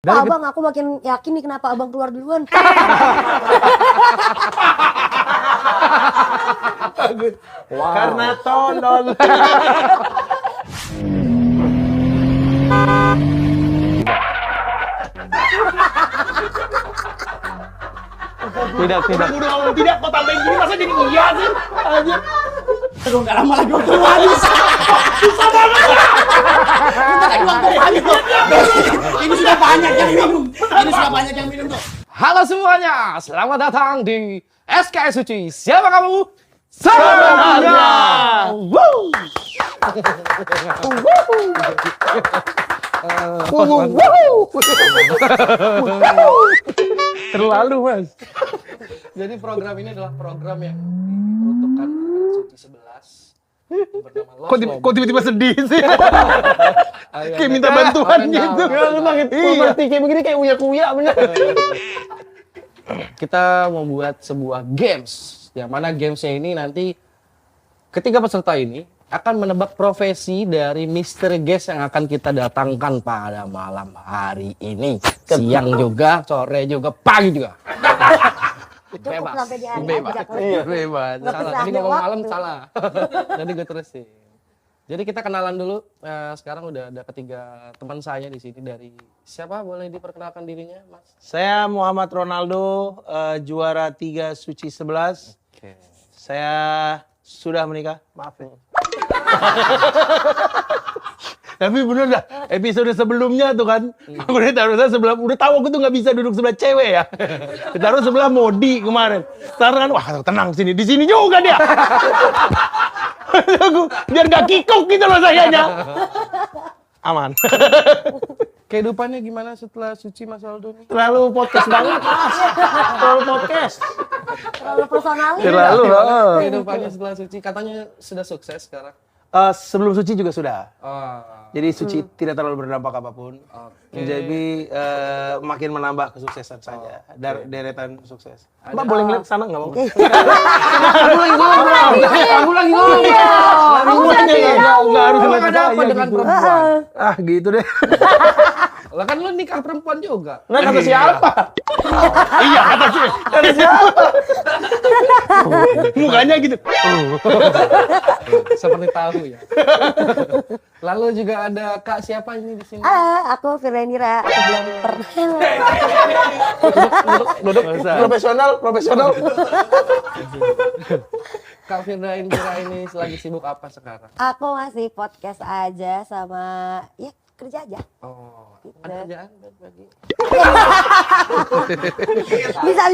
Abang, aku makin yakin nih kenapa abang keluar duluan. Wow. Karena tolol. Tidak. Udah ngomong tidak, kok tambahin gini masa jadi iya sih? Anjir. Aduh, gak lama lagi waktu habis. Susah banget. Kita lagi waktu habis tuh. Ini sudah banyak yang minum tuh. Halo semuanya, selamat datang di SKS Suci. Siapa kamu? Sebenarnya. Woo! Terlalu, Mas. Jadi program ini adalah program yang diperuntukkan untuk Suci 11. Kok tiba-tiba sedih sih? Kayak minta bantuan gitu. Lu mati kayak begini kayak uya-kuya bener. Kita membuat sebuah games, yang mana gamesnya ini nanti ketiga peserta ini akan menebak profesi dari misteri guest yang akan kita datangkan pada malam hari ini. Siang juga, sore juga, pagi juga. Cukup sampai di hari Bebas. aja. Iya, bebas. Nggak Salah. bisa Tadi ambil ngomong waktu. malam salah. Jadi gue terusin. Jadi kita kenalan dulu. Sekarang udah ada ketiga teman saya di sini dari siapa? Boleh diperkenalkan dirinya, Mas? Saya Muhammad Ronaldo, juara 3 Suci 11. Oke. Saya sudah menikah. Maaf ya. Tapi bener dah, episode sebelumnya tuh kan, aku udah taruh sebelah, udah tahu aku tuh nggak bisa duduk sebelah cewek ya. Ditaruh sebelah Modi kemarin. Sekarang kan, wah tenang di sini juga dia. Aku biar nggak kikuk gitu loh sayanya. Aman. Kehidupannya gimana setelah Suci, Mas Aldo nih? Terlalu podcast banget, Mas. Terlalu podcast. Terlalu personalis. Terlalu. Kehidupannya setelah Suci katanya sudah sukses sekarang. Sebelum Suci juga sudah. Oh. Jadi Suci tidak terlalu berdampak apapun. Oke. Jadi makin menambah kesuksesan saja. Deretan sukses. Ada- Mbak boleh ngeliat sana nggak mau? Aku lagi ngomong. Nggak harus Emang ngeliat ada apa saya dengan gitu. perempuan? Ah gitu deh. Lah kan lu nikah perempuan juga. Nah kata siapa? Iya kata siapa? Mukanya gitu. Seperti tahu ya. Lalu juga ada Kak siapa ini di sini? Aku Firenira. Aku belum pernah. Duduk profesional. Kak Firda Indira ini lagi sibuk apa sekarang? Aku masih podcast aja sama ya kerja aja. Oh, ada kerjaan bagi. Bisa.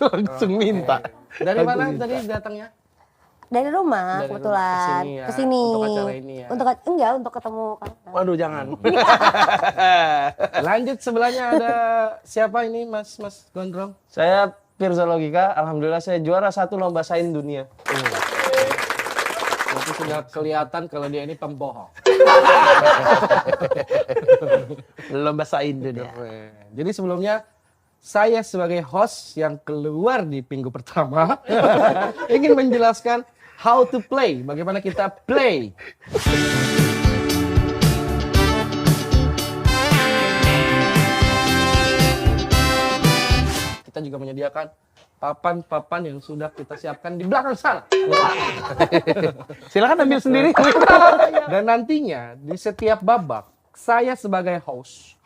Langsung minta. Dari mana tadi datangnya? Dari rumah Dari kebetulan rumah ke sini. untuk acara ini ya. Untuk ketemu kan. Waduh jangan. Lanjut sebelahnya ada siapa ini Mas Gondrong? Saya Firza Logika, alhamdulillah saya juara 1 lomba sains dunia. Itu sudah kelihatan kalau dia ini pembohong. Lomba sains dunia. Jadi sebelumnya saya sebagai host yang keluar di minggu pertama ingin menjelaskan how to play, bagaimana kita play. Kita juga menyediakan papan-papan yang sudah kita siapkan di belakang sana. Silakan ambil sendiri. Dan nantinya di setiap babak saya sebagai host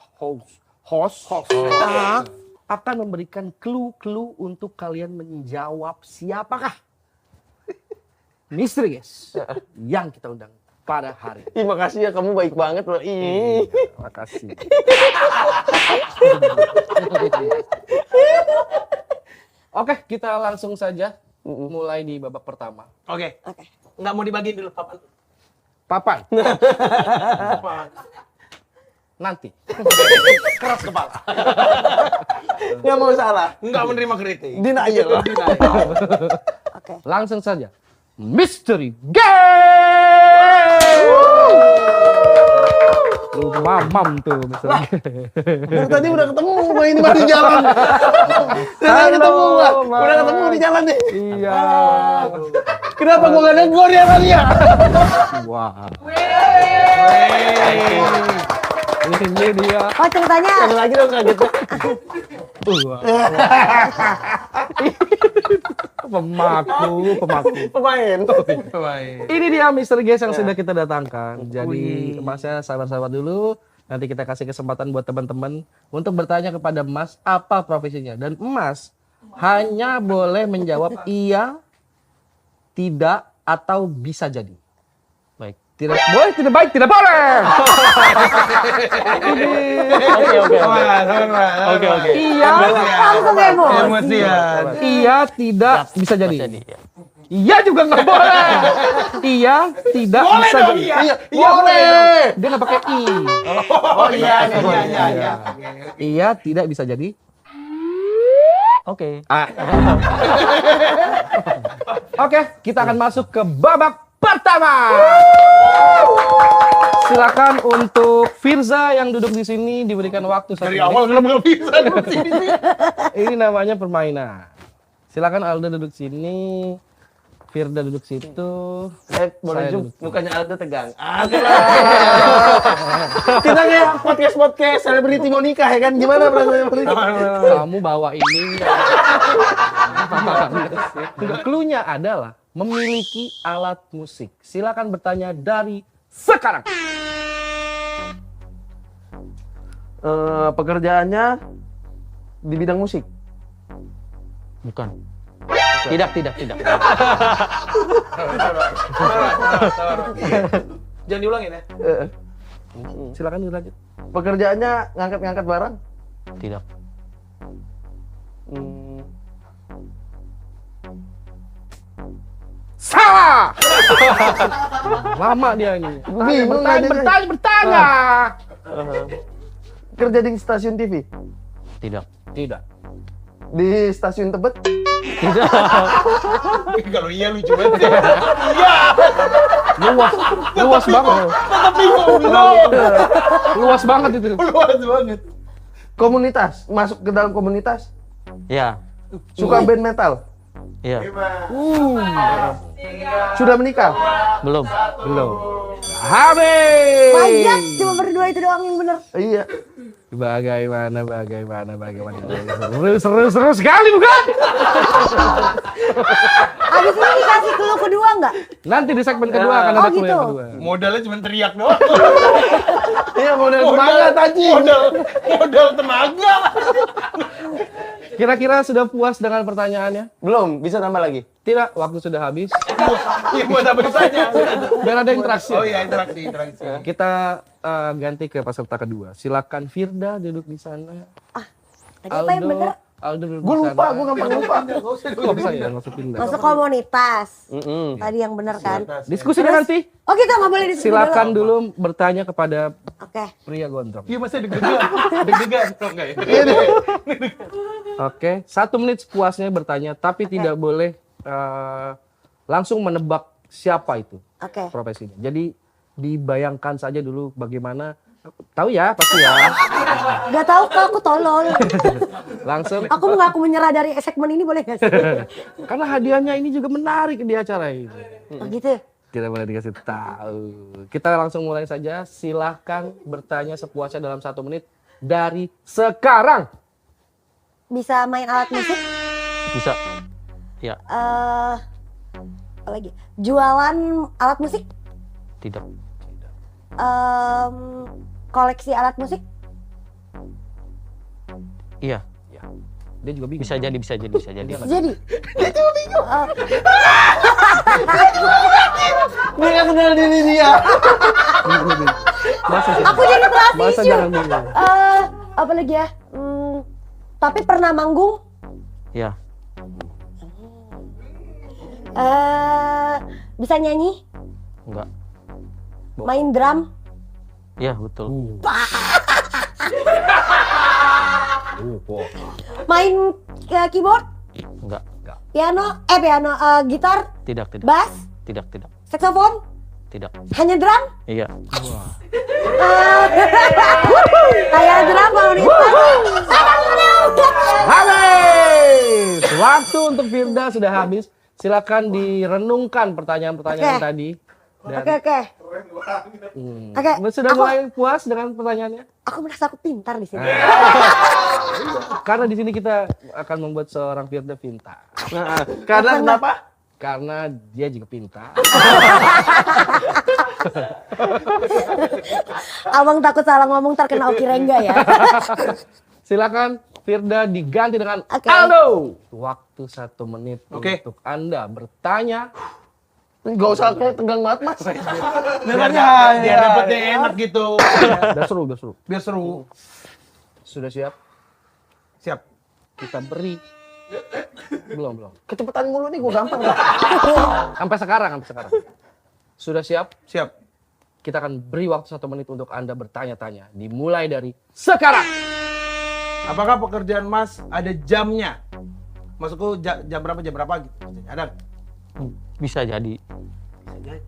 akan memberikan clue-clue untuk kalian menjawab siapakah misteri guys yang kita undang pada hari ini. Ih, makasih ya, kamu baik banget loh. Ih. Makasih. Oke, kita langsung saja mulai di babak pertama. Oke. Nggak mau dibagiin dulu papan. Papan. Nanti. Keras kepala. Nggak mau salah. Nggak menerima kritik. Denial. Oke. Langsung saja. Mystery Game! Lu mamam tuh Mystery Game. Dari tadi udah ketemu gua ini masih jalan. Udah ketemu gua. Udah ketemu di jalan nih. Iya. Kenapa gua nggak negor ya kali ya? Wah. Ini dia. Oh ceritanya Ada lagi dong kagetnya. Pemaku. Pemain. Ini dia Mr. Guest yang sudah kita datangkan. Jadi Masnya sabar-sabar dulu. Nanti kita kasih kesempatan buat teman-teman untuk bertanya kepada Mas apa profesinya. Dan Mas hanya boleh menjawab iya, tidak, atau bisa jadi. Baik. Tidak boleh, tidak baik, tidak boleh. Oke. Iya, langsung emosi. iya, tidak, bisa jadi. Ya. Iya juga nggak boleh. Iya, tidak, bisa jadi. Iya, Boleh. Dia nggak pakai i. Oh iya. Iya, tidak bisa jadi. Oke. Oke, kita akan masuk ke babak pertama. Silakan untuk Firza yang duduk di sini diberikan waktu 1 Dari menit. awal nggak bisa di sini. Ini namanya permainan. Silakan Aldo duduk sini, Firda duduk situ. Boleh Saya juga duduk. mukanya Aldo tegang. Kita kayak podcast selebriti mau nikah ya kan? Gimana perasaan? Kamu bawa ini. Cluenya adalah memiliki alat musik. Silakan bertanya dari sekarang. Pekerjaannya di bidang musik. Bukan. Tidak. Jangan diulangin ya. Silakan dilanjut. Pekerjaannya ngangkat-ngangkat barang. Tidak. Salah. Lama dia ini. Bingung Bertanya. Kerja di stasiun TV. Tidak. Tidak. Di stasiun Tebet. Kalau iya lucu banget. Luas banget. Luas banget itu. Luas banget. Komunitas. Masuk ke dalam komunitas. Ya. Suka band metal. Ya. Sudah menikah. Belum. Habis. Banyak, cuma berdua itu doang yang bener. Iya. Bagaimana. Seru sekali bukan? Abis ini dikasih clue kedua nggak? Nanti di segmen kedua akan Oh, ada clue yang gitu. kedua. Modalnya cuma teriak doang. Iya model semangat anjing. Modal tenaga. Kira-kira sudah puas dengan pertanyaannya? Belum, bisa nambah lagi. Tidak, waktu sudah habis. Iya buat apa ditanya? Biar ada interaksi. Oh iya interaksi. Kita ganti ke peserta kedua. Silakan Firda duduk di sana. Tadi apa yang bener? Aldo duduk Gue di lupa, sana. gue gampang lupa. Kok bisa ya masuk pindah? Masuk komunitas. Tadi yang bener kan? Diskusinya nanti. Oh kita nggak boleh diskusi Silakan dulu. dulu bertanya kepada Oke. pria gondrong. Iya masih deg-degan. Enggak ya? Oke, 1 menit sepuasnya bertanya, tapi tidak boleh langsung menebak siapa itu Oke. profesinya. Jadi dibayangkan saja dulu bagaimana. Tahu ya pasti ya. Gak tahu kak, aku tolol. Langsung. Aku mengaku menyerah dari segmen ini boleh gak sih? Karena hadiahnya ini juga menarik di acara ini. Oh gitu. Tidak boleh dikasih tahu. Kita langsung mulai saja. Silahkan bertanya sepuasnya dalam 1 menit dari sekarang. Bisa main alat musik? Bisa. Ya. Apa lagi? Jualan alat musik? Tidak. Koleksi alat musik? Iya. Dia juga bingung. Bisa jadi. Jadi? Dia nggak kenal diri dia. Aku jadi trust Masa issue. jangan bingung. Apa lagi ya? Tapi pernah manggung? Ya. Bisa nyanyi? Enggak. Main drum? Ya, betul. Main keyboard? Enggak. Piano? Gitar? Tidak. Bass? Tidak. Saxophone? Tidak. Hanya drum? Iya. Kayak drum komunitas. Habis. Waktu untuk Firda sudah habis. Silakan direnungkan pertanyaan-pertanyaan Oke. tadi. Dan, Oke. Oke, sudah aku- mulai puas dengan pertanyaannya? Aku merasa aku pintar di sini. Karena di sini kita akan membuat seorang Firda pintar. Nah, karena kenapa? Karena dia juga pintar. Abang takut salah ngomong terkena Oki Rengga ya. Silakan Firda diganti dengan Oke. Aldo. Waktu 1 menit Oke. untuk Anda bertanya. Gak usah kayak tegang banget mas. Biar dapetnya enak gitu. Udah seru. Biar seru. Sudah siap? Siap. Kita beri. Belum. Kecepatan mulu nih gue gampang. Sampai sekarang. Sudah siap? Siap. Kita akan beri waktu 1 menit untuk Anda bertanya-tanya. Dimulai dari sekarang. Apakah pekerjaan Mas ada jamnya? Maksudku jam berapa gitu? Ada? Bisa jadi. Bisa jadi.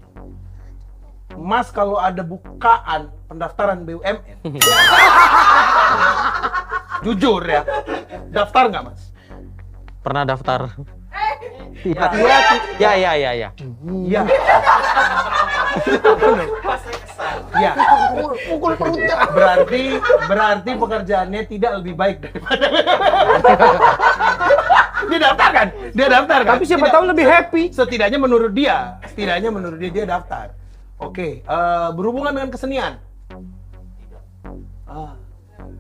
Mas kalau ada bukaan pendaftaran BUMN, jujur ya, daftar nggak Mas? Pernah daftar? Iya. Ya. Iya. Iya. Pukul perutnya. Berarti pekerjaannya tidak lebih baik daripada dia daftar kan? Tapi siapa tahu lebih happy. Setidaknya menurut dia dia daftar. Oke, berhubungan dengan kesenian.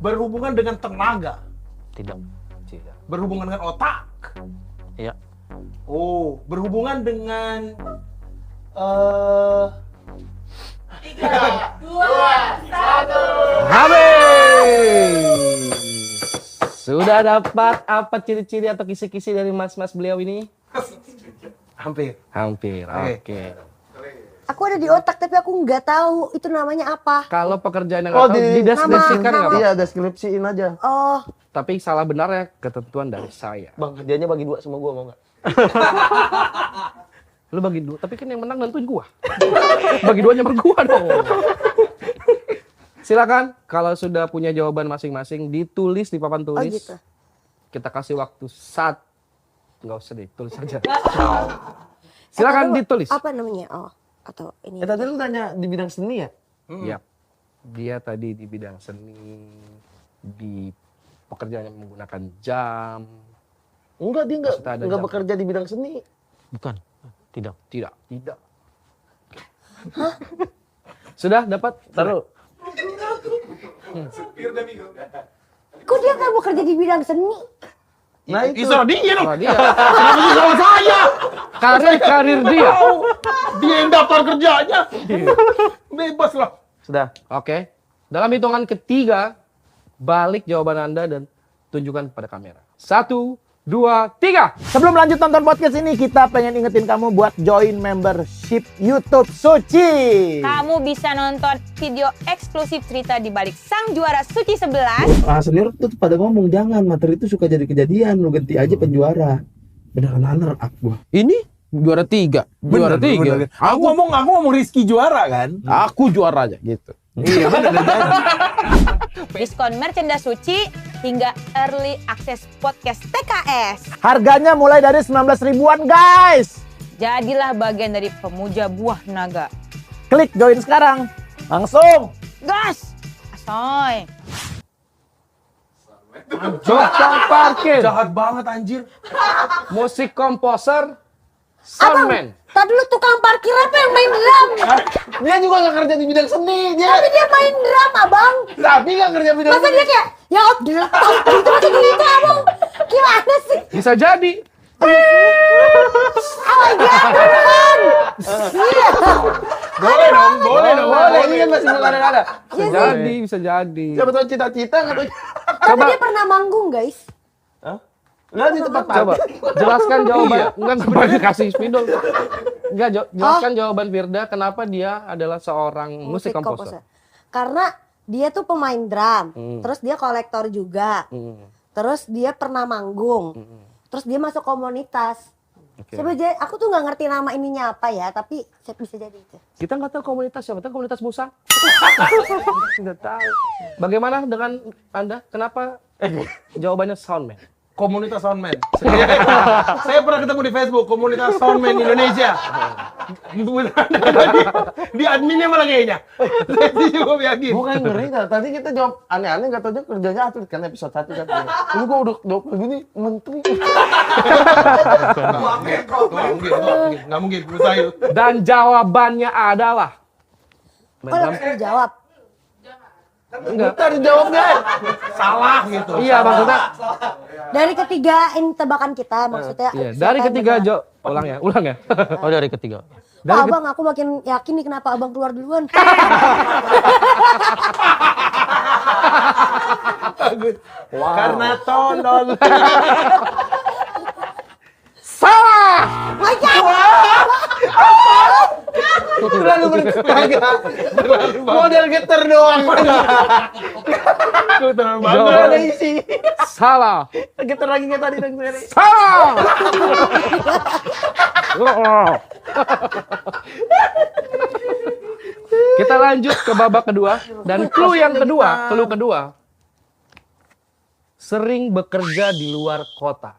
Berhubungan dengan tenaga. Tidak. Berhubungan dengan otak. Iya. Oh, berhubungan dengan Habis. Sudah dapat apa ciri-ciri atau kisi-kisi dari mas-mas beliau ini? hampir. Hampir. Oke. Aku ada di otak tapi aku nggak tahu itu namanya apa. Kalau pekerjaan yang Oh, nggak tahu, di- dideskripsikan nama. nggak apa? Iya, deskripsiin aja. Oh, Tapi salah benar ya ketentuan dari saya. Bang, hadiahnya bagi 2 sama gua mau nggak? Lu bagi 2, tapi kan yang menang nentuin gua. Bagi 2 nyamper gua dong. Silakan kalau sudah punya jawaban masing-masing ditulis di papan oh tulis. gitu. Kita kasih waktu nggak usah deh, tulis saja. Silakan Tadi ditulis. Apa namanya? Oh, atau ini. Tadi lu tanya di bidang seni ya? Iya. Dia tadi di bidang seni, di pekerjaannya menggunakan jam. Enggak, dia Maksudnya ada enggak jam. bekerja di bidang seni. Bukan. Tidak. Tidak. Sudah dapat? Taruh. Kok dia nggak mau kerja di bidang seni? Nah, itu. Salah dia dong. Salah dia. Kenapa sih salah saya? Karir dia. Dia yang daftar kerjanya. Bebas lah. Sudah. Oke. Dalam hitungan ketiga, balik jawaban Anda dan tunjukkan pada kamera. 1, 2, 3. Sebelum lanjut nonton podcast ini, kita pengen ingetin kamu buat join membership YouTube Suci. Kamu bisa nonton video eksklusif cerita di balik sang juara Suci 11. Senior tuh pada ngomong jangan materi itu suka jadi kejadian, lu ganti aja penjuara. Beneran runner up gua. Ini juara 3. Juara 3. Aku ngomong Rizky juara kan? Aku juara aja gitu. Iya bener. Diskon merchandise Suci hingga early access podcast TKS. Harganya mulai dari 19 ribuan guys. Jadilah bagian dari pemuja buah naga. Klik join sekarang. Langsung. Gas! Asoy! Tukang parkir, Jahat banget anjir. musik komposer, soundman. Tadi dulu tukang parkir apa yang main drum? Dia juga nggak kerja di bidang seni. Tapi dia main drum, abang. Tapi nggak kerja di bidang Masa dia kayak, ya op, dilepas gitu masa gitu, abang. Gimana sih? Bisa jadi. Oh my God, beneran. Iya. Boleh dong. Boleh, ini kan masih belum ada. Bisa jadi, bisa jadi. Siapa tahu cita-cita nggak tahu. Tapi dia pernah manggung, guys. Nggak di tempat Coba jelaskan jawaban. Enggak sebenarnya kasih spidol. Enggak, jelaskan jawaban Firda kenapa dia adalah seorang musik komposer. Karena dia tuh pemain drum, terus dia kolektor juga. Terus dia pernah manggung. Terus dia masuk komunitas. Sebenarnya aku tuh nggak ngerti nama ininya apa ya, tapi bisa jadi itu. Kita nggak tahu komunitas siapa, tahu komunitas musang. Nggak tahu. Bagaimana dengan Anda? Kenapa jawabannya soundman? Komunitas soundman. Saya pernah ketemu di Facebook, komunitas soundman Indonesia. Di adminnya malah kayaknya. Saya juga yakin. Bukan ngeri, tadi kita jawab aneh-aneh, nggak tahu kerjanya atlet kan episode 1 kan. Ini gua udah jawab begini, menteri. Nggak mungkin, mustahil. Dan jawabannya adalah Oh, langsung jawab. enggak. Tadi jawabnya Salah gitu. iya maksudnya. Dari ketiga ini tebakan kita maksudnya. Iya, dari siapa yang ketiga benar? ulang ya. Oh, dari ketiga. Oh, abang, aku makin yakin nih kenapa abang keluar duluan. Karena tolol. Salah. Terlalu berkeluarga. Model getar doang. Terlalu Jawab. bangga isi. Salah. Getar lagi kayak tadi dan seri. Salah. Kita lanjut ke babak kedua dan clue kedua. Sering bekerja di luar kota.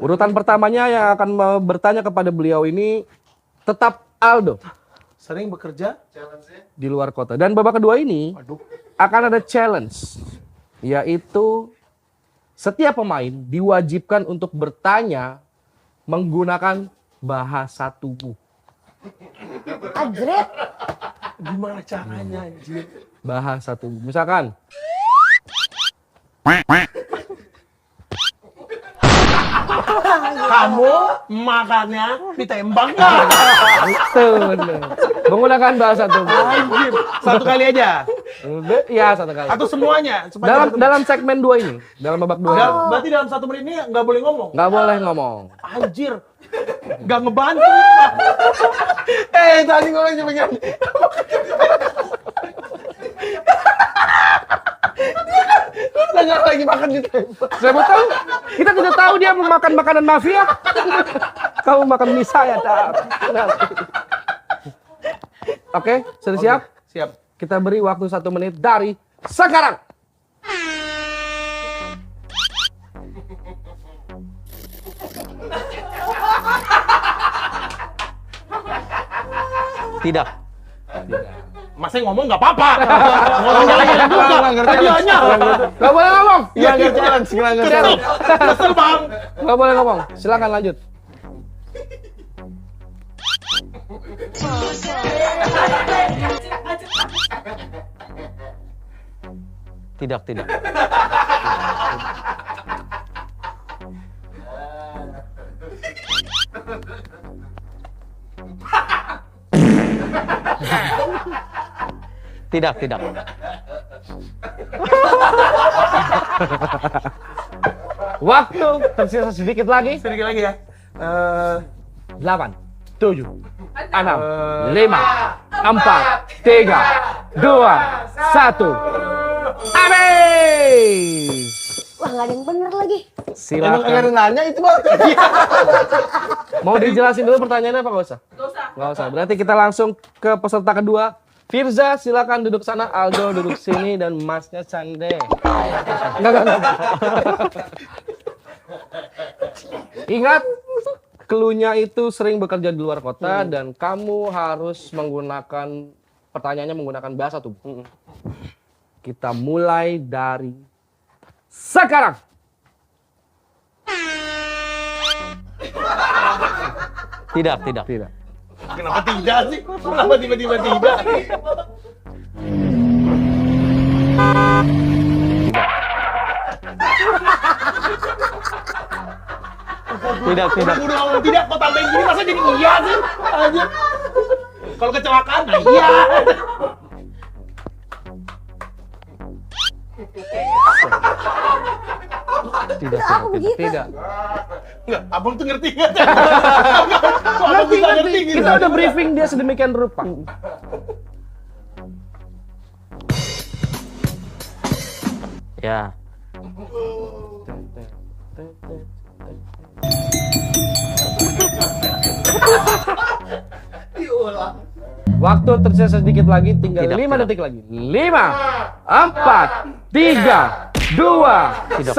Urutan pertamanya yang akan bertanya kepada beliau ini tetap Aldo. Sering bekerja Di luar kota. Dan babak kedua ini akan ada challenge. Yaitu setiap pemain diwajibkan untuk bertanya menggunakan bahasa tubuh. Ajret. gimana caranya anjir? Bahasa tubuh. Misalkan Kamu makannya ditembak nggak? betul. Menggunakan bahasa tubuh. Anjir, satu kali aja. Iya, satu kali. Atau semuanya? Supaya Dalam segmen 2 ini, dalam babak 2. Berarti dalam 1 menit ini nggak boleh ngomong? Nggak boleh ngomong. Anjir, nggak ngebantu. Tadi ngomong cuma gini. Nggak lagi makan ditembak. Siapa tahu kita tidak tahu dia memakan makanan mafia. Kamu makan mie saya, Oke, sudah siap? Siap. Kita beri waktu 1 menit dari sekarang. Tidak. Masa ngomong nggak apa-apa. Ngomongnya lagi ada juga. Hadiahnya. Nggak boleh ngomong. Iya, challenge. Kesel bang. Nggak boleh ngomong. Silakan lanjut. Tidak. Tidak. Waktu tersisa sedikit lagi. Sedikit lagi ya. 8, 7, 6, 5, 4, 3, 2, 1. Habis. Wah, nggak ada yang bener lagi. Silakan. nanya itu bang. Mau dijelasin dulu pertanyaannya apa nggak usah? Nggak usah. Berarti kita langsung ke peserta kedua. Firza, silakan duduk sana. Aldo duduk sini dan Masnya Cande. Enggak. Ingat, clue-nya itu sering bekerja di luar kota dan kamu harus menggunakan pertanyaannya menggunakan bahasa tubuh. Kita mulai dari sekarang. Tidak. Kenapa tidak sih? Kenapa tiba-tiba tidak? Tidak. Udah ngomong tidak, kok tambahin gini masa jadi iya sih? Anjir. Kalau kecelakaan, nah iya. Aku begitu. Tidak. Enggak, abang tuh ngerti nggak? Kok abang bisa ngerti gitu? Kita udah briefing dia sedemikian rupa. Ya. Waktu tersisa sedikit lagi, tinggal Tidak, 5 tidak. detik lagi. 5, 4, 3, 2, 1.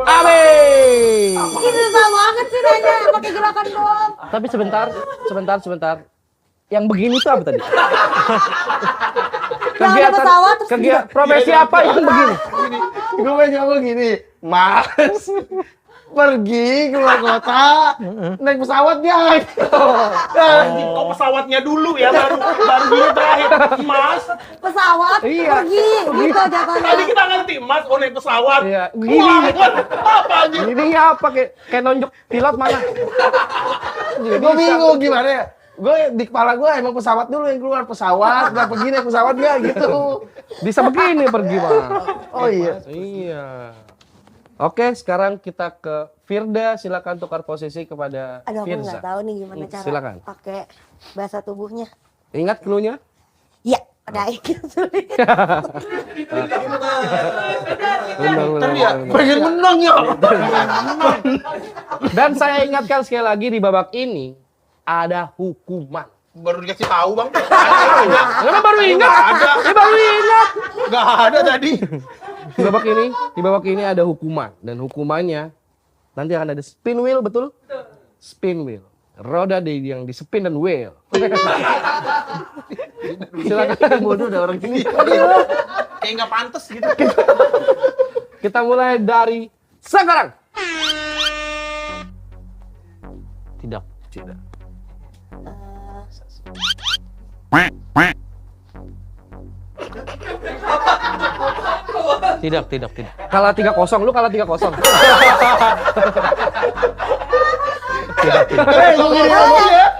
Amin. Susah banget sih nanya pakai gerakan doang. Tapi sebentar. Yang begini tuh apa tadi? Yang ada pesawat terus profesi apa yang begini? Gue pengen ngomong gini, Mas, pergi keluar kota, naik pesawat nggak? Anjing, kok pesawatnya dulu ya, baru gini terakhir. Mas, pesawat pergi gitu jatuhnya. tadi kita ngerti, Mas, oh naik pesawat. Iya, Gini. Apa anjing? Ini apa kayak nonjok pilot mana? Gue bingung gimana ya. Gue di kepala gue emang pesawat dulu yang keluar, pesawat, nggak pergi naik pesawat nggak gitu. Bisa begini pergi mah. Oh iya. Iya. Oke, sekarang kita ke Firda. Silakan tukar posisi kepada Aduh, aku Firza. nggak tahu nih gimana cara Silakan. pakai bahasa tubuhnya. Ingat clue-nya? Iya, udah sulit. Benar. Pengen menang ya. Dan saya ingatkan sekali lagi di babak ini ada hukuman. Baru dikasih tahu, Bang. Kenapa baru ingat? Baru ingat. Nggak ada tadi. Di babak ini ada hukuman, dan hukumannya nanti akan ada spin wheel, betul? Spin wheel. Roda yang di spin dan wheel. Silakan. Bodoh ada orang gini. Kayak nggak pantas gitu. Kita mulai dari sekarang. Tidak. Tidak. Kalah 3-0, lu kalah 3-0. Tidak.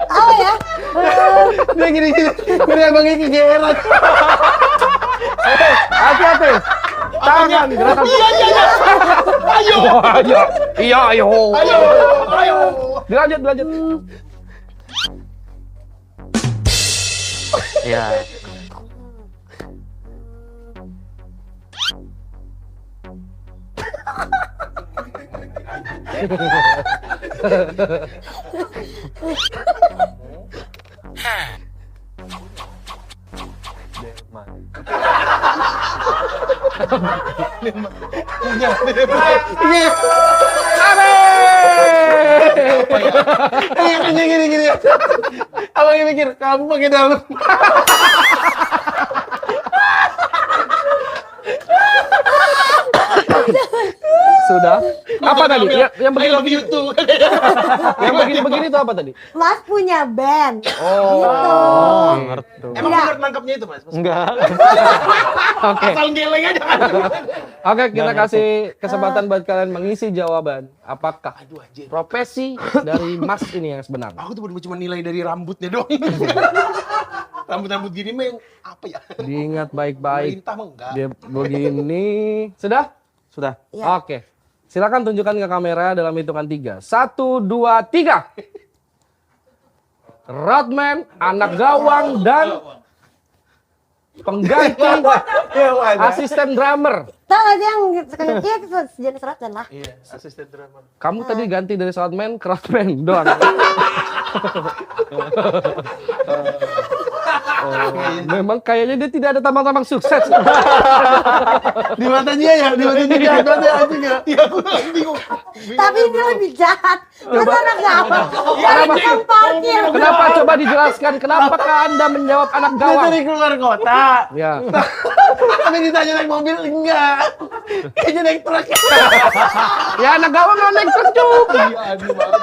Apa ya? Dia gini. Beri abangnya kegeeran. Hati-hati. Tangan gerakan. Iya, ayo. Dilanjut. Ya. Gini. Abangnya mikir, kamu pakai dalam. Sudah. Apa tadi? Yang I love you too. yang begini itu apa tadi? Mas punya band. Oh, ngerti. Emang bener nangkapnya itu, Mas? Enggak. Oke. Asal geleng aja kan. Oke, kita kasih kesempatan buat kalian mengisi jawaban. Apakah Aduh anjir. profesi dari Mas ini yang sebenarnya? Aku tuh cuma nilai dari rambutnya doang. Rambut-rambut gini mah yang apa ya? Diingat baik-baik. Perintah mah enggak. Dia begini. Sudah? Sudah. Iya. Oke. Silakan tunjukkan ke kamera dalam hitungan 3. 1, 2, 3. Rodman, anak gawang, dan pengganti asisten drummer. Tahu nggak sih yang kecil sejenis Rodman lah. Iya, asisten drama. Kamu tadi ganti dari Rodman ke Rodman doang. Memang kayaknya dia tidak ada tambang-tambang sukses. Di mata dia ya, di mata dia jahat banget anjing ya. Iya, aku bingung. Tapi ini lebih jahat. Masa anak gawang? Jadi tukang parkir. Kenapa coba dijelaskan? Kenapa Anda menjawab anak Dia gawang? dari keluar kota. Ya. Tapi ditanya naik mobil enggak. Kayaknya naik truk. Ya anak gawang nggak naik truk juga. Iya, aduh banget.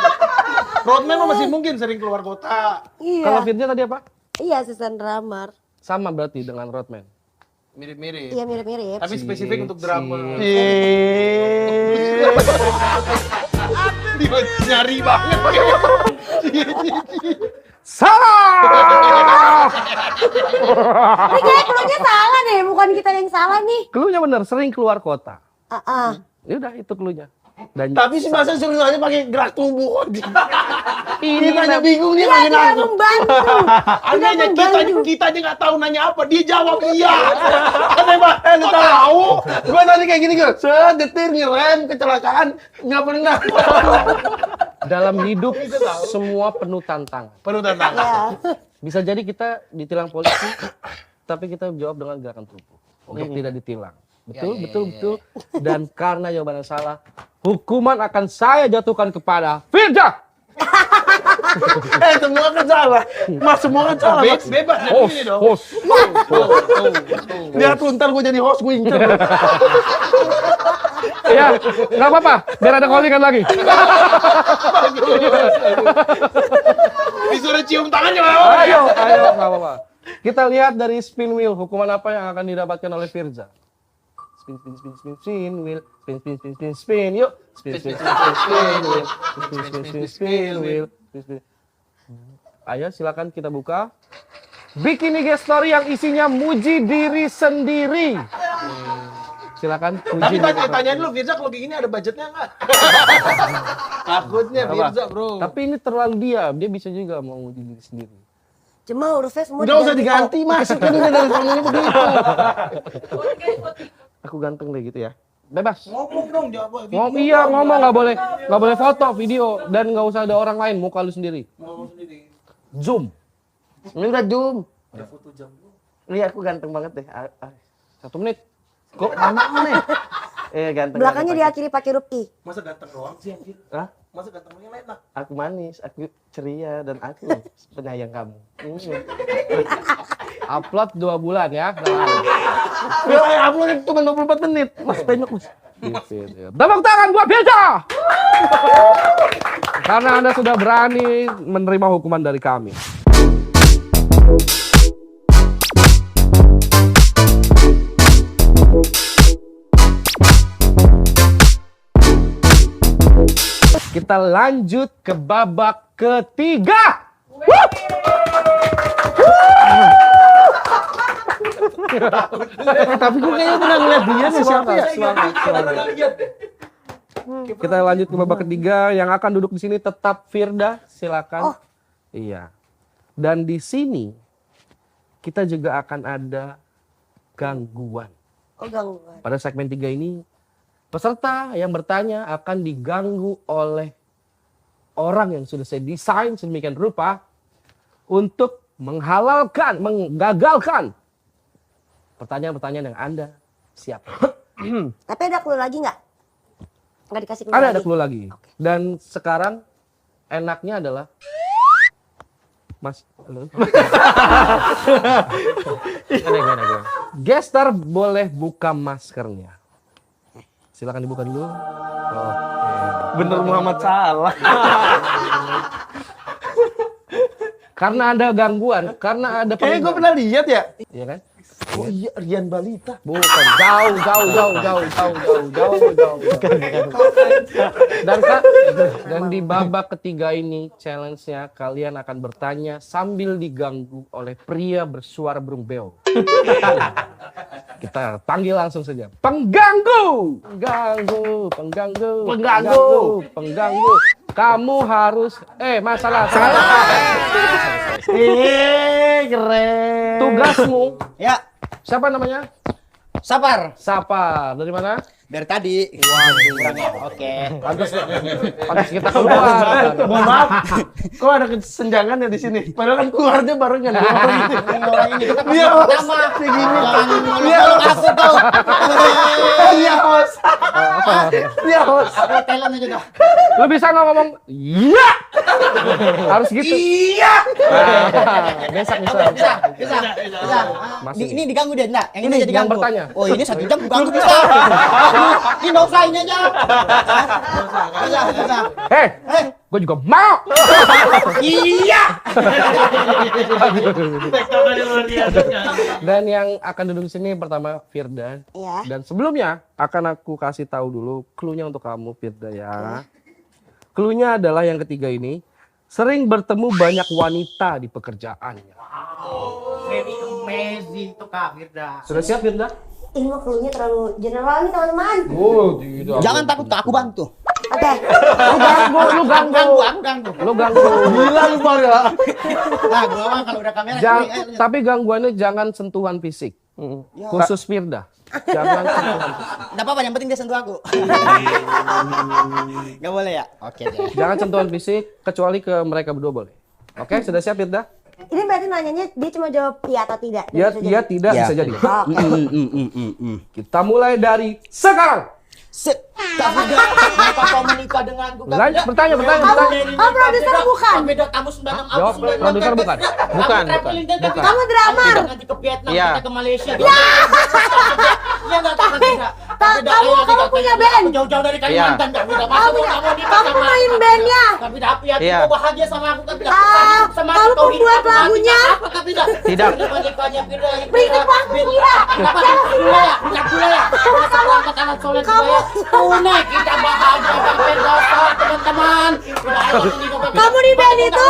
Rodman mah masih mungkin sering keluar kota. Kalau Iya. Firza tadi apa? Iya, asisten drummer. Sama berarti dengan Rodman. Mirip-mirip. Iya, mirip-mirip. Tapi spesifik untuk drama. Nyari banget. Salah. Ini kayak cluenya salah deh, bukan kita yang salah nih. Cluenya bener, sering keluar kota. Heeh. Ya udah itu cluenya. Dan Tapi si masa suruh nanya pakai gerak tubuh. ini Kita aja bingung dia Iya, pakai tidak nangkep. membantu. Anehnya kita aja nggak tahu nanya apa, dia jawab iya. Aneh banget. Lu tahu? Gua tadi kayak gini gua. Sedetir ngerem kecelakaan nggak pernah. dalam hidup semua penuh tantangan. Penuh tantangan. Iya. Bisa jadi kita ditilang polisi, tapi kita jawab dengan gerakan tubuh untuk tidak ditilang. Betul. Dan karena jawabannya salah, hukuman akan saya jatuhkan kepada Firda. Semua kan salah. Mas, semua kan salah. Bebas dari ini dong. Host. Lihat lu, ntar gue jadi host, gue incer. Ya, nggak apa-apa. Biar ada callingan lagi. Disuruh cium tangannya. Ayo, nggak apa-apa. Kita lihat dari spin wheel, hukuman apa yang akan didapatkan oleh Firza. Spin wheel. Spin. Yuk. Spin wheel. Ayo, silakan kita buka. Bikini Guest Story yang isinya muji diri sendiri. Silakan puji. Tapi tanyain dulu, Firza kalau begini ada budgetnya nggak? Takutnya Firza, bro. Tapi ini terlalu dia bisa juga mau muji diri sendiri. Cuma urusnya semua Nggak usah diganti, masuk ini dari tangannya begitu. Aku ganteng deh gitu ya. Bebas. Ngomong dong, jawab. Ngomong nggak boleh foto, video, dan nggak usah ada orang lain, muka lu sendiri. Zoom. Ini udah zoom. Ada foto jam. Lihat aku ganteng banget deh. 1 menit. Kok mana nih? Ganteng. Belakangnya diakhiri pakai huruf I. Masa ganteng doang sih, Fir? Hah? Masa ganteng yang lain lah? Aku manis, aku ceria, dan aku penyayang kamu. Upload 2 bulan ya. Upload cuma 24 menit. Mas penyok mas. Tepuk tangan buat Firza. Karena Anda sudah berani menerima hukuman dari kami. Kita lanjut ke babak ketiga. Tapi gue kayaknya pernah ngeliat dia nih, siapa ya? Kita lanjut ke babak ketiga. Yang akan duduk di sini tetap Firda, silakan. Iya. Dan di sini kita juga akan ada gangguan. Gangguan. Pada segmen 3 ini peserta yang bertanya akan diganggu oleh orang yang sudah saya desain sedemikian rupa untuk menggagalkan pertanyaan-pertanyaan yang Anda siapkan. Tapi ada clue lagi nggak? Nggak dikasih clue Ada lagi? clue lagi. Dan sekarang enaknya adalah Mas, halo. Gestar boleh buka maskernya. Silakan dibuka dulu. Bener Muhammad salah. Karena ada gangguan, karena ada Kayaknya gue pernah lihat ya. Iya kan? Oh iya, Rian Balita. Bukan, jauh. Dan di babak ketiga ini challenge-nya kalian akan bertanya sambil diganggu oleh pria bersuara burung beo. Kita panggil langsung saja. Pengganggu. Kamu harus masalah. Keren. Tugasmu. Ya, Siapa namanya? Sapar. Dari mana? Dari tadi. Oke. Pantas kita keluar. Mohon maaf. Kok ada kesenjangan ya di sini? Padahal kan keluarnya barengan. Orang ini kita Iya, pertama. Begini. Iya, aku tahu. Iya, host. Iya, host. Aku talent aja dah. Lu bisa nggak ngomong iya? Harus gitu. Iya. Bisa. Bisa. Masih. Ini diganggu deh, enggak? Yang ini Ini aja diganggu. yang bertanya. Oh, ini 1 jam ganggu bisa. Ini enggak usah ini aja. Bisa. Gue juga mau. Iya. Dan yang akan duduk di sini pertama Firda. Iya. Dan sebelumnya akan aku kasih tahu dulu clue-nya untuk kamu Firda ya. Clue-nya adalah yang ketiga ini. Sering bertemu banyak wanita di pekerjaannya. Very amazing tuh Kak Firda. Sudah siap Firda? Ini mah clue-nya terlalu general nih teman-teman. Oh, tidak. Jangan takut Kak, aku bantu. Oke. Lu ganggu. Gila lu ya. Nah, gua mah kalau udah kamera Tapi gangguannya jangan sentuhan fisik. Khusus Firda. Jangan sentuhan fisik. enggak apa-apa, yang penting dia sentuh aku. Enggak boleh ya? Oke deh. Jangan sentuhan fisik kecuali ke mereka berdua boleh. Oke, sudah siap Firda? Ini berarti nanyanya dia cuma jawab iya atau tidak. Ya, Bisa iya jadi. tidak Ya. bisa jadi. Oke. Kita mulai dari sekarang. Kenapa kau menikah denganku? Bertanya. Kamu produser bukan? Beda kamu 96 aku Jawab, 96. produser bukan. Bukan. Kamu drummer. Nanti ke Vietnam, Iya. kita ke Malaysia. Iya enggak Kamu punya band. Jauh-jauh dari Iya. Kalimantan enggak beda. Masa Kamu mau nikah kamu sama main aku? bandnya. Tapi tapi hati Iya. kau bahagia sama aku tapi sama kamu kau pembuat hidup, lagunya. apa tapi tidak. Tidak. Nikahnya Firda. Berisik banget dia. Kenapa gula ya? Minyak gula ya? Kamu angkat alat sholat Kamu- tunai kita bahagia sampai dasar teman-teman. Kamu di band itu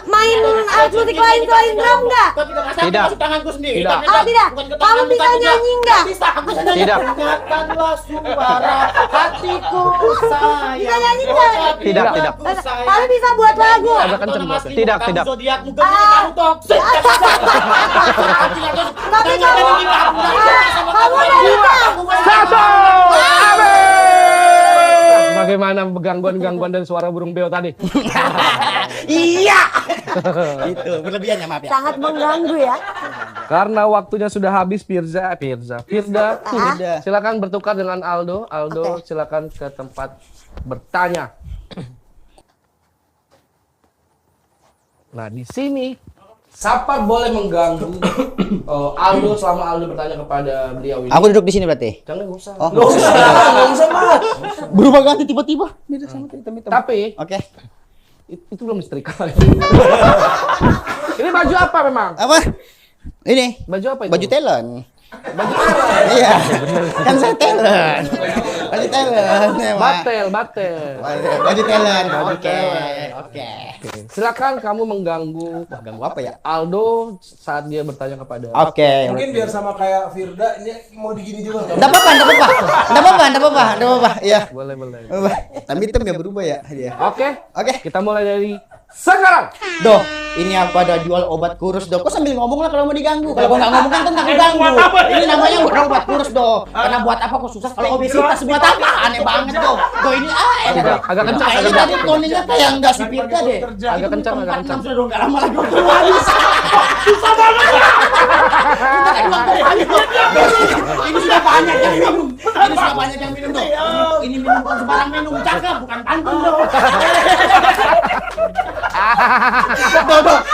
main alat musik lain selain drum nggak? Tidak. Tanganku sendiri. Tidak. Oh tidak. Kamu bisa nyanyi nggak? Bisa, aku bisa nyanyi. Tidak. Dengarkanlah suara hatiku sayang. Bisa nyanyi nggak? Tidak, tidak. Kamu bisa buat lagu. Agak kenceng buatnya. Tidak, tidak. Zodiakmu gede, kamu toksik. Tapi kamu udah nikah. Satu. Bagaimana gangguan dan suara burung beo tadi? Iya. Itu berlebihannya, maaf ya. Sangat mengganggu ya. Karena waktunya sudah habis, Firda, Firda. silakan bertukar dengan Aldo. Oke. Silakan ke tempat bertanya. Nah, di sini Sapar boleh mengganggu Aldo selama Aldo bertanya kepada beliau ini. Aku duduk di sini berarti. Jangan, nggak usah. Nggak usah, Mas. Berubah ganti tiba-tiba. Beda sama hitam-hitam. Tapi Oke. itu belum istrika. Ini baju apa memang? Apa? Ini. Baju apa itu? Baju talent. Iya. Kan saya talent. Baju talent. memang. Batel. Baju talent. Oke. Silakan kamu mengganggu Ganggu apa ya? Aldo saat dia bertanya kepada. Oke. Mungkin biar sama kayak Firda ini mau digini juga. Enggak apa-apa. Iya. Boleh. Tapi hitam ya berubah ya dia. Oke. Oke. Kita mulai dari sekarang. Doh, ini apa ada jual obat kurus, Doh? Kok sambil ngomong lah kalau mau diganggu? Kalau nggak ngomong kan nggak diganggu. buat apa? Ini namanya bukan obat kurus, Doh. Karena buat apa kok susah? Kalau obesitas buat apa? Aneh banget, Doh. Doh ini Agak kencang, Kayaknya tadi tonenya kayak nggak si Firda deh. Agak kencang. Sudah dong, nggak lama lagi keluar. Susah banget. Ini sudah banyak yang minum. Doh. Ini minum bukan sembarang minum, cakep bukan pantun, Doh.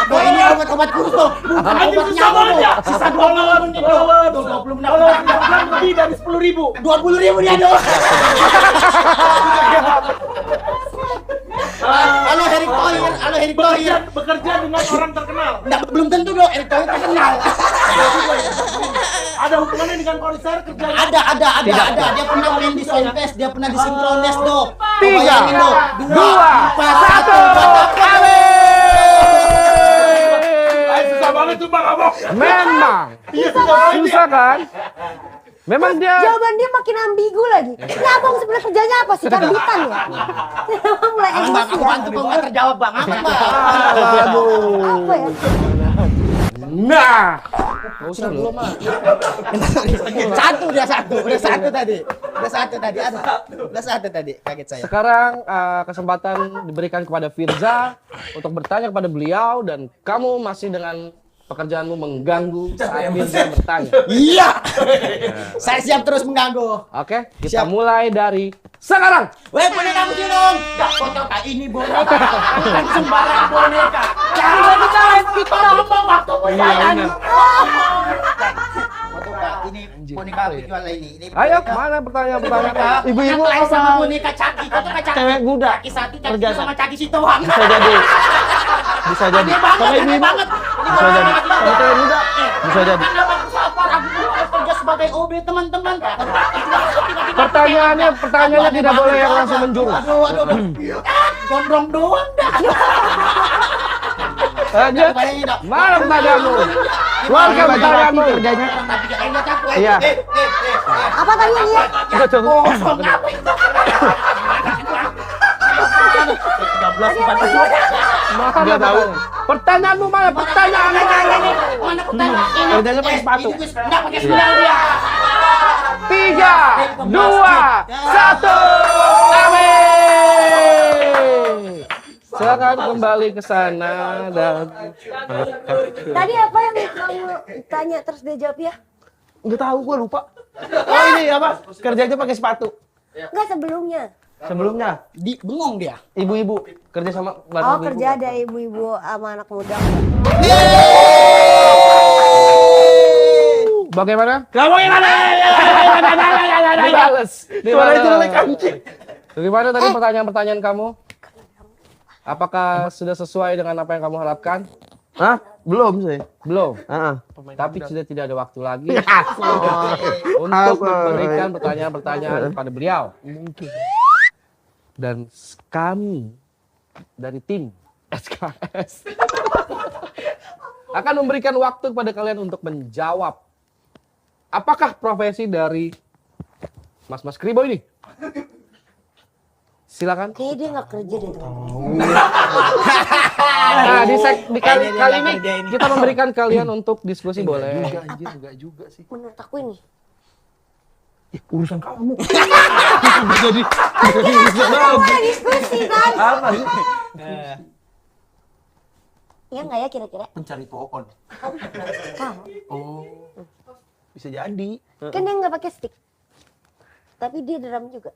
Doh, ini obat kurus, Doh. Bukan obat nyamuk, Doh. Sisa 20 menit, Doh. 20 menit. Lebih dari 10.000. 20.000 dia, Doh. Halo Erick Thohir. Bekerja dengan orang terkenal. Nggak, belum tentu, Doh. Erick Thohir terkenal. Ada hubungannya dengan konser kerja. Ada. Dia pernah main di Soundfest, dia pernah di Synchronize, Doh. 3, Bayangin, Doh. 2, 1. Susah banget tuh Bang Abang. Memang susah kan? Memang dia Jawaban dia makin ambigu lagi. Ini abang sebenarnya kerjanya apa sih? Karbitan ya? Abang mulai Bang, emosi aku ya. bantu kok nggak terjawab, Bang. Apa, Bang? Apa ya? nah. Udah satu tadi. Kaget saya. Sekarang kesempatan diberikan kepada Firza untuk bertanya kepada beliau dan kamu masih dengan pekerjaanmu mengganggu saat Firza bertanya. Iya. Saya siap terus mengganggu. Oke, kita mulai dari sekarang. Weh, boneka kamu dong. Enggak foto Kak, ini boneka. Bukan sembarang boneka. Jangan kita live kita ngomong waktu perjalanan. Foto Kak, ini boneka aku jual ini. Ini Ayo, boneka. mana pertanyaan? Ibu-ibu lain sama boneka Caki. Foto Kak Caki. Cewek muda. Caki satu, Caki dua sama Caki si Toang. Bisa jadi. Aneh banget. Bisa jadi. Sama cewek muda. Bisa jadi. Kenapa aku sabar? Aku kerja sebagai OB, teman-teman. Pertanyaannya tidak boleh yang langsung menjurus. Aduh. Gondrong doang dah. Lanjut. Mana pertanyaanmu? Keluarga pertanyaanmu. Iya. Apa tadi ini ya? Kosong apa itu? Mana tahu. Pertanyaanmu mana? Pertanyaanmu mana? Mana pertanyaan ini? Kerjanya pakai sepatu. Enggak pakai sendal dia. 3, 2, 1. Amin. Silakan akan kembali ke sana dan Tadi apa yang kamu tanya terus dia jawab ya? Nggak tahu, gua lupa. Oh ini apa? Kerjanya pakai sepatu. Enggak sebelumnya. Sebelumnya Bengong dia. ibu-ibu kerja sama Oh kerja ada ibu-ibu sama anak muda. bagaimana? Kamu gimana? Dibales. Suaranya jelek anjing. Bagaimana tadi pertanyaan-pertanyaan kamu? Apakah sudah sesuai dengan apa yang kamu harapkan? Hah? Belum sih. Belum. Heeh. Tapi sudah tidak ada waktu lagi untuk memberikan pertanyaan-pertanyaan kepada beliau. Dan kami dari tim SKS akan memberikan waktu kepada kalian untuk menjawab. Apakah profesi dari Mas Kribo ini? Silakan. Kayaknya dia nggak kerja deh tuh. Nah, kali ini kita memberikan kalian untuk diskusi boleh. Enggak juga sih. Menurut aku ini. Urusan kamu. Jadi kita diskusi kan? Apa sih? Ya nggak ya kira-kira? Pencari pohon. Kamu. Oh. Bisa jadi. Kan dia nggak pakai stick. Tapi dia drum juga.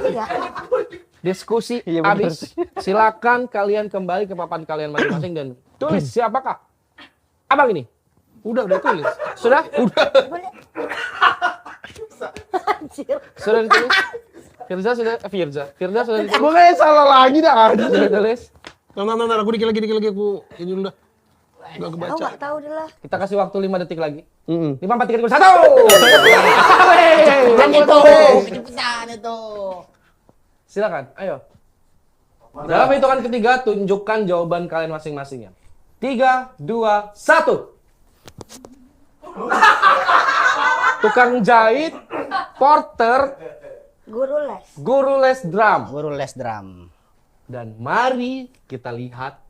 Iya. Diskusi habis. Silakan kalian kembali ke papan kalian masing-masing dan tulis siapakah abang ini. Udah tulis. Sudah? Udah. Boleh. Anjir. Sudah ditulis. Firza sudah ditulis. Gue kayak salah lagi dah. Sudah ditulis. Ntar, aku dikit lagi aku ini dulu dah. Gak kebaca. Oh nggak tahu deh lah. Kita kasih waktu 5 detik lagi. 5, 4, 3, 2, 1. Kan itu. Pesan itu. Silakan, ayo. Dalam hitungan ketiga, tunjukkan jawaban kalian masing-masing ya. 3, 2, 1. Tukang jahit, porter, guru les drum. Guru les drum. Dan mari kita lihat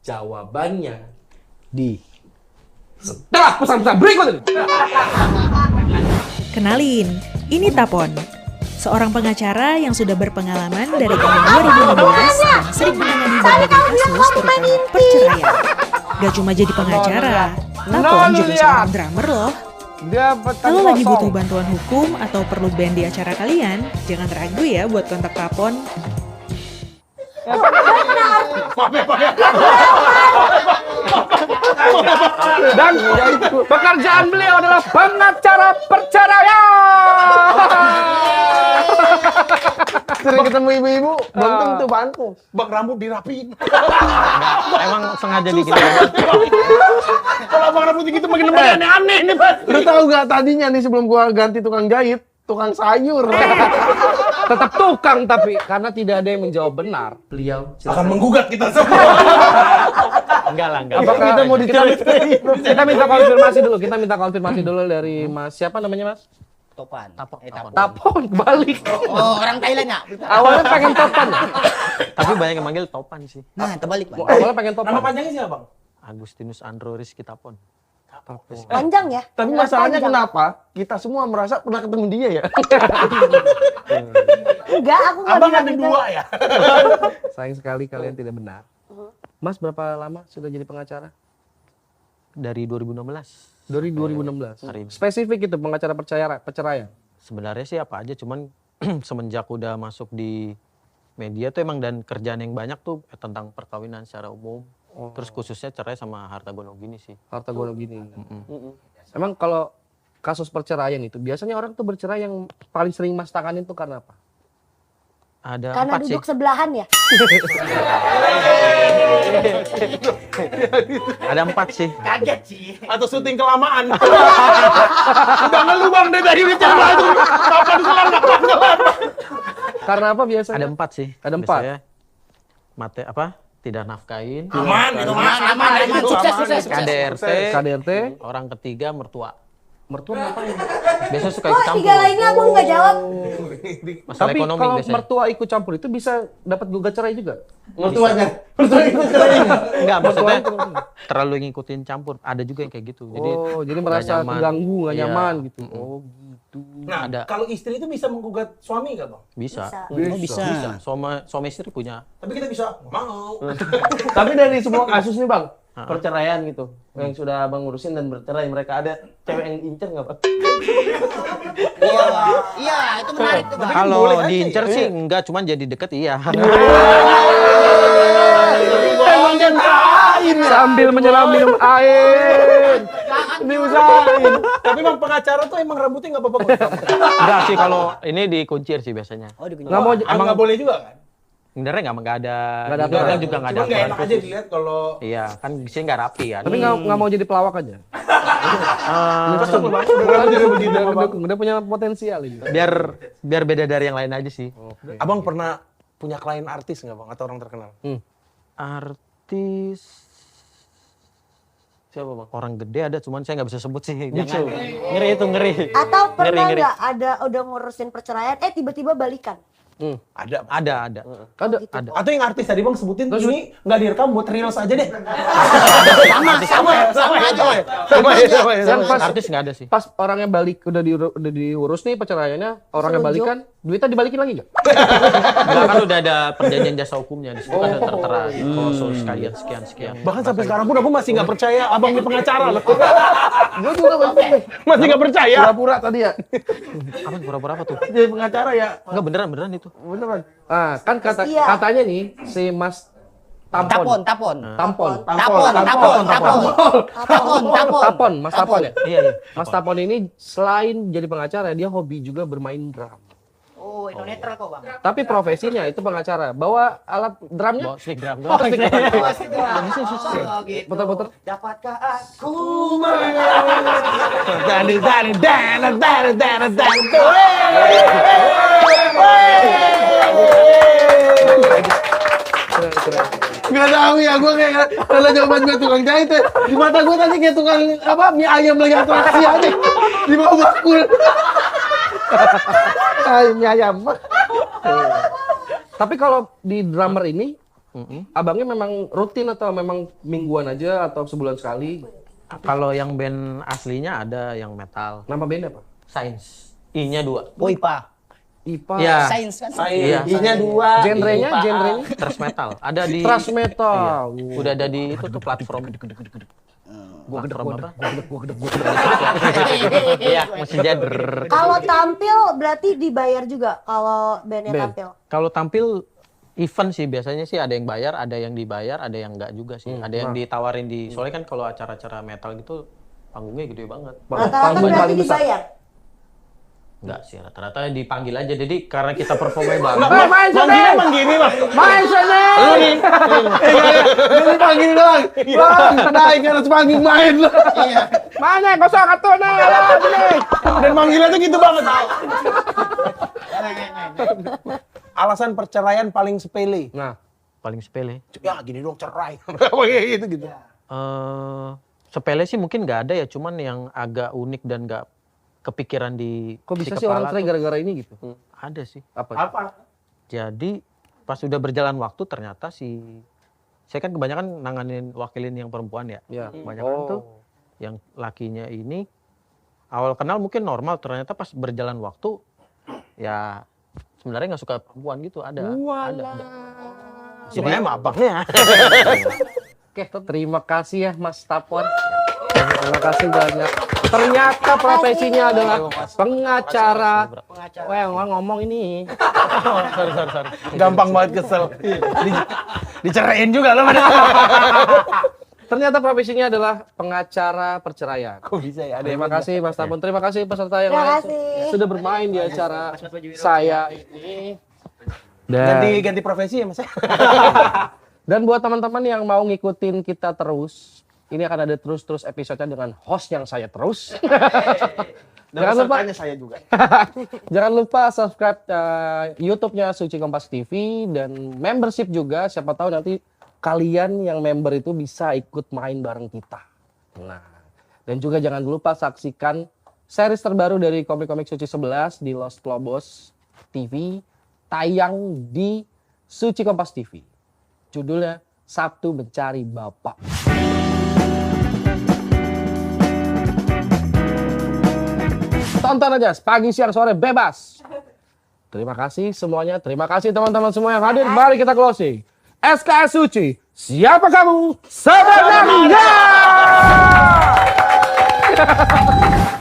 jawabannya di setelah pesan-pesan berikut ini. Kenalin, ini Tapon, seorang pengacara yang sudah berpengalaman dari tahun 2016 dan sering menangani berbagai kasus terutama perceraian. Gak cuma jadi pengacara, Tapon juga seorang drummer loh. Kalau lagi butuh bantuan hukum atau perlu band di acara kalian, jangan ragu ya buat kontak Tapon. Dan pekerjaan beliau adalah pengacara perceraian. Sering ketemu ibu-ibu, belum tentu bantu. Bang rambut dirapiin. Emang sengaja bikin. Kalau bang rambut gitu makin lemah aneh-aneh nih, Mas. Lu tahu gak tadinya nih sebelum gua ganti tukang jahit, tukang sayur. Tetap tukang tapi karena tidak ada yang menjawab benar. Beliau Akan menggugat kita semua. Enggak lah. Apakah kita mau diceritain? kita minta konfirmasi dulu dari Mas siapa namanya Mas? Topan. Tapon balik. Oh, orang Thailand ya? Awalnya pengen Topan. Tapi banyak yang manggil Topan sih. Nah, terbalik, Bang. Awalnya pengen Topan. Nama panjangnya siapa, Bang? Agustinus Andro Rizky Tapon. Panjang ya? Tapi masalahnya kenapa kita semua merasa pernah ketemu dia ya? Enggak, aku nggak Abang bilang ada gitu. 2 ya? Sayang sekali kalian tidak benar. Mas berapa lama sudah jadi pengacara? Dari 2016. Dari 2016. Hari ini. Spesifik itu pengacara perceraian. Sebenarnya sih apa aja, cuman semenjak udah masuk di media tuh emang dan kerjaan yang banyak tuh tentang perkawinan secara umum. Terus khususnya cerai sama harta gono gini sih. Harta gono gini. Emang kalau kasus perceraian itu biasanya orang tuh bercerai yang paling sering Mas tanganin tuh karena apa? Ada Karena 4 sih. duduk sebelahan ya? Ada 4 sih. Kaget sih. Atau syuting kelamaan. Udah ngeluh Bang dari bicara itu. Kapan kelar? Karena apa biasanya? Ada 4 sih. Ada 4. Biasanya mate apa? Tidak nafkain. Aman, itu aman. Sukses. KDRT. KDRT. Orang ketiga mertua. Mertua ngapain? Biasa suka ikut Kok campur. tiga lainnya abang nggak jawab? Masalah Tapi ekonomi kalau biasanya. mertua ikut campur itu bisa dapat gugat cerai juga. Mertuanya ikut cerai. Enggak, maksudnya terlalu ngikutin campur. Ada juga yang kayak gitu. Jadi Jadi nggak merasa nyaman. terganggu, nggak Iya. nyaman gitu. Oh gitu. Nah, Ada. kalau istri itu bisa menggugat suami nggak, Bang? Bisa. Oh, bisa. Suami istri punya. Tapi kita bisa nggak mau. Tapi dari semua kasus nih bang, perceraian gitu, yang sudah abang ngurusin dan bercerai, mereka ada cewek yang incer nggak bang? Iya, Bang. Iya, itu menarik tuh, Bang. Kalau boleh aja diincer ya. sih enggak, cuman jadi deket iya. Emang dia usahain sambil menyelam minum air. Ini usahain. Tapi Bang, pengacara tuh emang rambutnya nggak apa-apa. Enggak sih, kalau ini dikuncir sih biasanya. Oh, dikunci. Nggak mau, Emang nggak boleh juga kan? Sebenarnya nggak ada. Nggak ada Kadang aturan. juga nggak ada. Cuma nggak aturan enak aja khusus. dilihat kalau Iya, kan di sini nggak rapi kan. tapi nggak mau jadi pelawak aja. Udah punya potensial ini. Biar beda dari yang lain aja sih. Abang pernah punya klien artis nggak, Bang, atau orang terkenal? Artis siapa bang? Orang gede ada, cuman saya nggak bisa sebut sih. Jangan. Ngeri itu ngeri. Atau pernah Ngeri. nggak ada udah ngurusin perceraian, tiba-tiba balikan? Ada. Ada. Ada. Ada. Atau yang artis tadi Bang sebutin, ini nggak direkam buat reels aja deh. Sama ya. Yang pas Artis nggak ada sih. pas orangnya balik udah diurus nih perceraiannya, orangnya balikan, duitnya dibalikin lagi nggak? Enggak, kan udah ada perjanjian jasa hukumnya di situ kan ada tertera klausul sekalian sekian. Bahkan sampai sekarang pun aku masih nggak percaya Abang ini pengacara loh. Gue juga Masih nggak percaya. pura-pura tadi ya. Apa pura-pura apa tuh? Jadi pengacara ya. Enggak beneran itu. Beneran. Ah, kan Iya. katanya nih si Mas Tampon. Tapon. Mas Tapon ya. Iya. Mas Tapon ini selain jadi pengacara, dia hobi juga bermain drum. Oh, itu netral kok, Bang. Tapi profesinya itu pengacara. Bawa alat drumnya. Bawa stick drum Oh, doang. stick drum. Oh, gitu. Putar-putar. Dapatkah aku Gak tahu ya, gue kayak kalau jawaban gue tukang jahit ya. Di mata gue tadi kayak tukang mie ayam lagi atraksi aja. Di bawah bakul. Mie ayam. Tapi kalau di drummer ini, abangnya memang rutin atau memang mingguan aja atau sebulan sekali? Kalau yang band aslinya ada yang metal. Nama bandnya apa? Sains. I-nya 2. Oh, IPA. IPA. Iya. Sains kan? Iya. I-nya 2. Genrenya? Thrash metal. Ada di Thrash metal. Iya. Udah ada di itu tuh platform. Platform apa? Iya, mesin jeder. Kalau tampil berarti dibayar juga kalau bandnya tampil. Kalau tampil event sih biasanya sih ada yang bayar, ada yang dibayar, ada yang enggak juga sih. Ada yang ditawarin di soalnya kan kalau acara-acara metal gitu panggungnya gede banget. Rata-rata berarti dibayar. Enggak sih, rata-rata dipanggil aja. Jadi karena kita performnya bagus. Main sana. Emang gini, Bang. Main sana. Lu nih. Lu panggil doang. Bang, naik harus panggung main lu. Mana kosong atuh nah. Sini. Dan manggilnya tuh gitu banget. Alasan perceraian paling sepele. Nah, Paling sepele. Ya gini dong, cerai. Kayak gitu. Sepele sih mungkin nggak ada ya, cuman yang agak unik dan nggak kepikiran di kok bisa si sih orang kepala cerai tuh gara-gara ini gitu? ada sih. Apa? Jadi pas udah berjalan waktu ternyata saya kan kebanyakan nanganin wakilin yang perempuan ya. Ya. Kebanyakan tuh yang lakinya ini awal kenal mungkin normal, ternyata pas berjalan waktu ya sebenarnya nggak suka perempuan gitu, ada. Sebenarnya mah abangnya. Oke, terima kasih ya Mas Tapon. Terima kasih banyak. Ternyata profesinya adalah pengacara. Wah, yang ngomong ini. Sorry. Gampang banget kesel. Dicerain juga lo. Ternyata profesinya adalah pengacara perceraian. Kok bisa ya? Terima kasih Mas Tapon. Terima kasih peserta yang Terima lain kasih. sudah bermain di acara saya ini. Ganti profesi ya Mas. Dan buat teman-teman yang mau ngikutin kita terus, ini akan ada terus episode-nya dengan host yang saya terus. Jangan lupa saya juga. Jangan lupa subscribe YouTube-nya Suci Kompas TV dan membership juga. Siapa tahu nanti kalian yang member itu bisa ikut main bareng kita. Nah, dan juga jangan lupa saksikan series terbaru dari komik-komik Suci 11 di Los Lobos TV tayang di Suci Kompas TV. Judulnya Sabtu Mencari Bapak. Tonton aja pagi, siang, sore bebas. Terima kasih semuanya. Terima kasih teman-teman semua yang hadir. Mari kita closing. SKS Suci, siapa kamu sebenarnya?